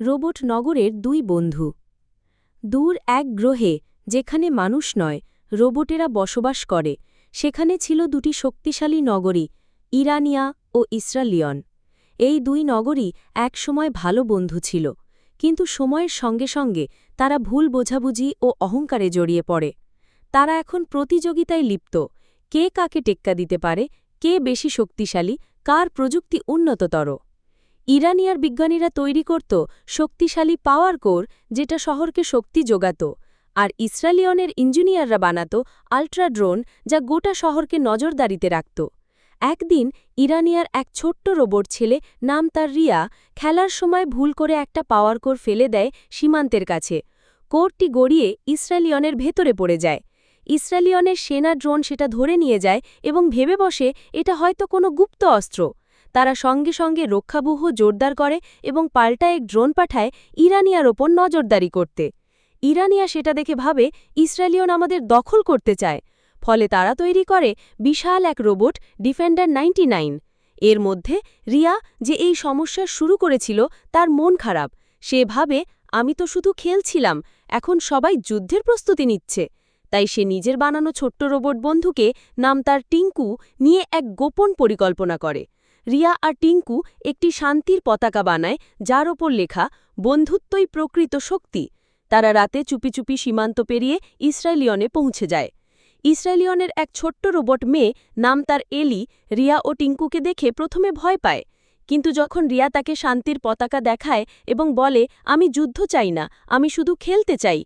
Robot নগরের দুই বন্ধু। দূর এক গ্রহে, যেখানে মানুষ নয় রোবটেরা বসবাস করে, সেখানে ছিল দুটি শক্তিশালী নগরী, ইরানিয়া ও ইসরালিয়ন। এই দুই নগরী একসময় ভালো বন্ধু ছিল, কিন্তু সময়ের সঙ্গে সঙ্গে তারা ভুল বোঝাবুঝি ও অহংকারে জড়িয়ে পড়ে। তারা এখন প্রতিযোগিতায় লিপ্ত, কে কাকে টেক্কা দিতে পারে, কে বেশি শক্তিশালী, কার প্রযুক্তি উন্নততর। ইরানিয়ার বিজ্ঞানীরা তৈরি করত শক্তিশালী পাওয়ার কোর, যেটা শহরকে শক্তি যোগাত, আর ইসরায়েলিয়নের ইঞ্জিনিয়াররা বানাত আল্ট্রা ড্রোন, যা গোটা শহরকে নজরদারিতে রাখত। একদিন ইরানিয়ার এক ছোট্ট রোবট ছেলে, নাম তার রিয়া, খেলার সময় ভুল করে একটা পাওয়ার কোর ফেলে দেয় সীমান্তের কাছে। কোরটি গড়িয়ে ইসরায়েলিয়নের ভেতরে পড়ে যায়। ইসরায়েলিয়নের সেনা ড্রোন সেটা ধরে নিয়ে যায় এবং ভেবে বসে এটা হয়তো কোনো গুপ্ত অস্ত্র। তারা সঙ্গে সঙ্গে রক্ষাব্যূহ জোরদার করে এবং পাল্টা এক ড্রোন পাঠায় ইরানিয়ার ওপর নজরদারি করতে। ইরানিয়া সেটা দেখে ভাবে ইসরায়েলিয়ন আমাদের দখল করতে চায়। ফলে তারা তৈরি করে বিশাল এক রোবট, ডিফেন্ডার 99। এর মধ্যে রিয়া, যে এই সমস্যা শুরু করেছিল, তার মন খারাপ। সে ভাবে, আমি তো শুধু খেলছিলাম, এখন সবাই যুদ্ধের প্রস্তুতি নিচ্ছে। তাই সে নিজের বানানো ছোট্ট রোবট বন্ধুকে, নাম তার টিঙ্কু, নিয়ে এক গোপন পরিকল্পনা করে। রিয়া আর টিঙ্কু একটি শান্তির পতাকা বানায়, যার ওপর লেখা, বন্ধুত্বই প্রকৃত শক্তি। তারা রাতে চুপি চুপি সীমান্ত পেরিয়ে ইসরায়েলিয়নে পৌঁছে যায়। ইসরায়েলিয়নের এক ছোট্ট রোবট মেয়ে, নাম তার এলি, রিয়া ও টিঙ্কুকে দেখে প্রথমে ভয় পায়। কিন্তু যখন রিয়া তাকে শান্তির পতাকা দেখায় এবং বলে, আমি যুদ্ধ চাই না, আমি শুধু খেলতে চাই,